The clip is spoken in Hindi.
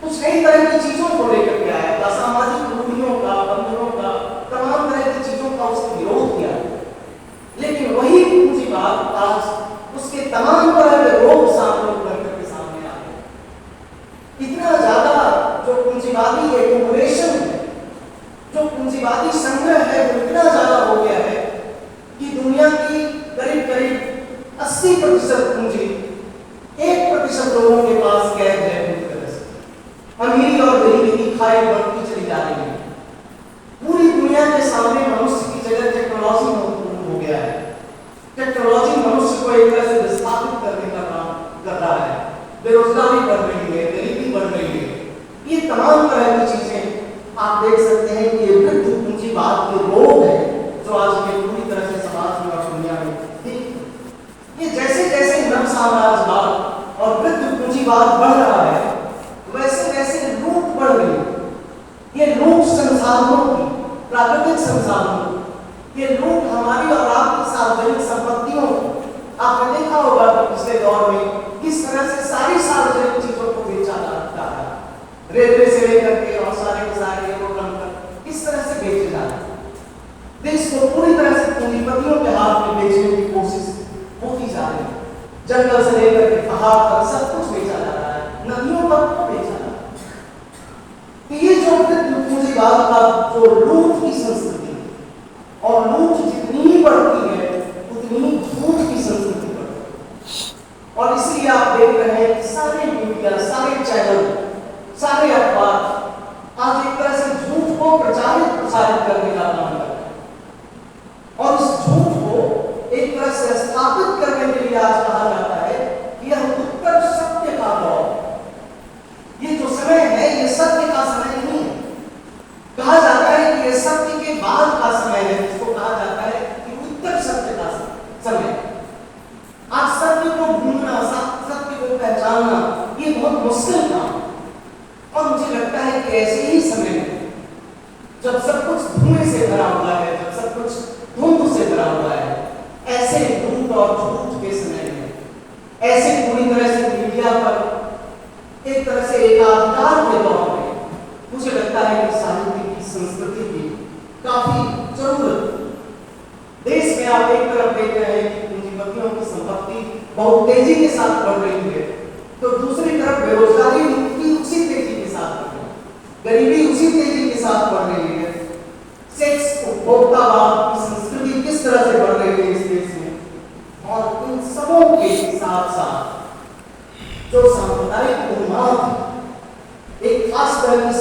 कुछ नई तरह की चीजों को लेकर के आया था, सामाजिक रूढ़ियों का, बंधनों का, तमाम तरह की चीजों का उसने विरोध किया। लेकिन वही पूंजीवाद आज उसके तमाम तरह के रोग सामने उभर करके सामने आ गए। इतना ज्यादा जो पूंजीवादी एक्यूमुलेशन है, जो पूंजीवादी संग्रह है, वो इतना ज्यादा हो गया है कि दुनिया की करीब करीब 80% पूंजी 1% लोगों के पास कैद है। पूरी तरह से अमीरी और गरीबी की खाई बढ़ती चली जा रही है। पूरी दुनिया के सामने मनुष्य की जगह टेक्नोलॉजी महत्वपूर्ण हो गया है। टेक्नोलॉजी मनुष्य को एक तरह से विस्थापित करने का काम कर रहा है। बेरोजगारी बढ़ रही है, गरीबी बढ़ रही है, ये तमाम तरह की चीजें आप देख सकते हैं कि ये वृद्ध पूंजीवाद के रोग है जो आज के पूरी तरह से समाज में और दुनिया में दिख। ये जैसे जैसे नव साम्राज्यवाद और वृद्ध पूंजीवाद बढ़ रहा है, वैसे वैसे लूट बढ़ रही है। ये लूट संसाधनों की, प्राकृतिक संसाधनों, ये लूट हमारी और आपकी सार्वजनिक संपत्तियों, आपने देखा होगा कि पिछले दौर में किस तरह से सारी सार्वजनिक चीजों को बेचा जाता है, रेलवे से लेकर के और सारे के सारे प्रोग्राम तक किस तरह से बेचे जा रहे हैं। देश को पूरी तरह से पूंजीपतियों के हाथ में बेचने की कोशिश होती जा रही है। जंगल से लेकर के पहाड़ तक सब कुछ बेचा जा रहा है, नदियों तक को बेचा जा रहा है। तो ये जो पूंजीवाद का जो लूट की संस्कृति, और लूट जितनी ही बढ़ती है उतनी ही झूठ की संस्कृति बढ़ती है। और इसलिए आप देख रहे हैं कि सारे मीडिया, सारे चैनल, सारे अखबार आज एक तरह से झूठ को प्रचारित प्रसारित करने का काम कर रहे हैं। और इस झूठ को एक तरह से स्थापित करने के लिए आज कहा जाता है कि यह उत्तर सत्य का दौर है। ये जो समय है ये सत्य का समय नहीं है। कहा जाता है कि यह सत्य के बाद का समय है, जिसको कहा जाता है कि उत्तर सत्य का समय। आज सत्य को ढूंढना, सत्य को पहचानना ये बहुत मुश्किल काम है। और मुझे लगता है कि ऐसे ही समय में जब सब कुछ धुएं से भरा हुआ है, जब सब कुछ धुंध से भरा हुआ है, ऐसे लूट और झूठ के समय में, ऐसे पूरी तरह से मीडिया पर एक तरह से एकाधिकार के दौर में मुझे लगता है कि साहित्य की, संस्कृति की काफी जरूरत। देश में आप एक तरफ देख रहे हैं कि पूंजीपतियों की संपत्ति बहुत तेजी के साथ बढ़ रही है, तो दूसरी तरफ बेरोजगारी उसी तेजी के साथ बढ़ रही है, गरीबी उसी तेजी के साथ बढ़ रही है, सेक्स उपभोक्तावाद की संस्कृति किस तरह से बढ़ रही है इस देश में। और इन सबों के साथ साथ जो सांप्रदायिक उन्माद, एक खास तरह की